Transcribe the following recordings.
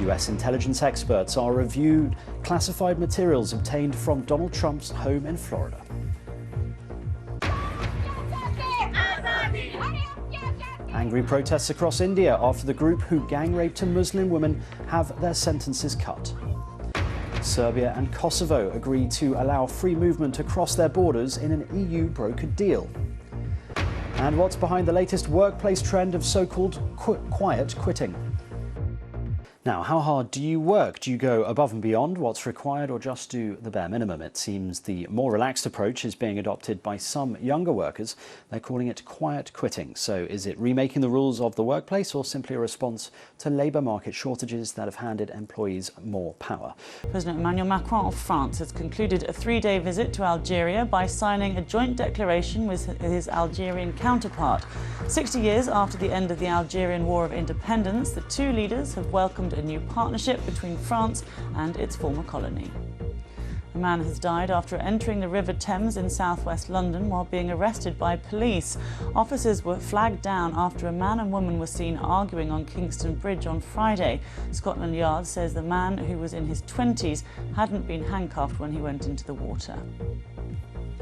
US intelligence experts are reviewing classified materials obtained from Donald Trump's home in Florida. Angry protests across India after the group who gang-raped a Muslim woman have their sentences cut. Serbia and Kosovo agree to allow free movement across their borders in an EU-brokered deal. And what's behind the latest workplace trend of so-called quiet quitting? Now, how hard do you work? Do you go above and beyond what's required or just do the bare minimum? It seems the more relaxed approach is being adopted by some younger workers. They're calling it quiet quitting. So is it remaking the rules of the workplace or simply a response to labour market shortages that have handed employees more power? President Emmanuel Macron of France has concluded a 3-day visit to Algeria by signing a joint declaration with his Algerian counterpart. 60 years after the end of the Algerian War of Independence, the two leaders have welcomed a new partnership between France and its former colony. A man has died after entering the River Thames in southwest London while being arrested by police. Officers were flagged down after a man and woman were seen arguing on Kingston Bridge on Friday. Scotland Yard says the man, who was in his 20s, hadn't been handcuffed when he went into the water.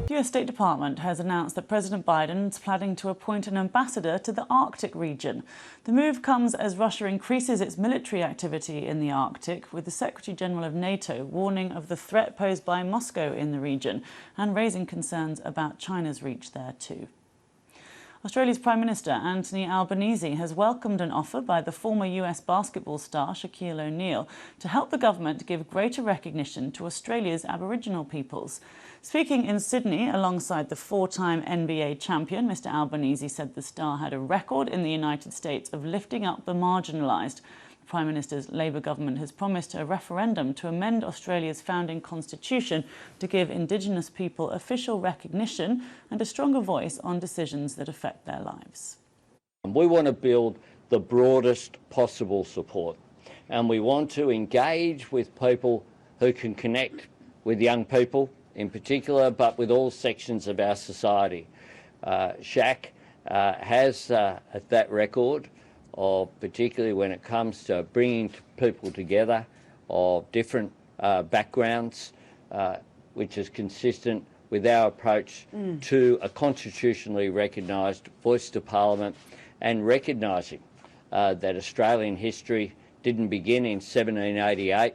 The US State Department has announced that President Biden is planning to appoint an ambassador to the Arctic region. The move comes as Russia increases its military activity in the Arctic, with the Secretary General of NATO warning of the threat posed by Moscow in the region and raising concerns about China's reach there too. Australia's Prime Minister Anthony Albanese has welcomed an offer by the former US basketball star Shaquille O'Neal to help the government give greater recognition to Australia's Aboriginal peoples. Speaking in Sydney alongside the 4-time NBA champion, Mr Albanese said the star had a record in the United States of lifting up the marginalised. The Prime Minister's Labour government has promised a referendum to amend Australia's founding constitution to give Indigenous people official recognition and a stronger voice on decisions that affect their lives. We want to build the broadest possible support, and we want to engage with people who can connect with young people in particular, but with all sections of our society. Shaq has that record of, particularly when it comes to bringing people together of different backgrounds, which is consistent with our approach to a constitutionally recognised voice to Parliament, and recognising that Australian history didn't begin in 1788.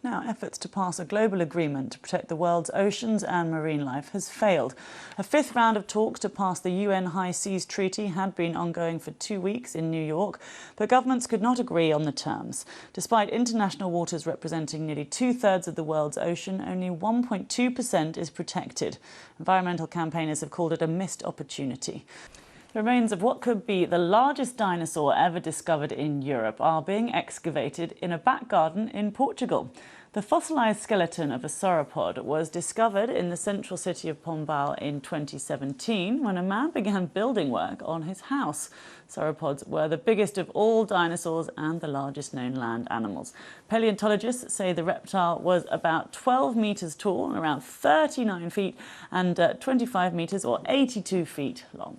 Now, efforts to pass a global agreement to protect the world's oceans and marine life has failed. A 5th round of talks to pass the UN High Seas Treaty had been ongoing for 2 weeks in New York, but governments could not agree on the terms. Despite international waters representing nearly 2/3 of the world's ocean, only 1.2% is protected. Environmental campaigners have called it a missed opportunity. The remains of what could be the largest dinosaur ever discovered in Europe are being excavated in a back garden in Portugal. The fossilised skeleton of a sauropod was discovered in the central city of Pombal in 2017 when a man began building work on his house. Sauropods were the biggest of all dinosaurs and the largest known land animals. Paleontologists say the reptile was about 12 metres tall and around 39 feet and 25 metres or 82 feet long.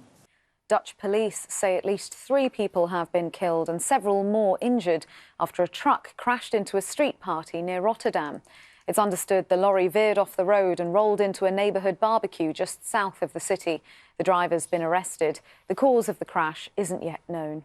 Dutch police say at least 3 people have been killed and several more injured after a truck crashed into a street party near Rotterdam. It's understood the lorry veered off the road and rolled into a neighbourhood barbecue just south of the city. The driver's been arrested. The cause of the crash isn't yet known.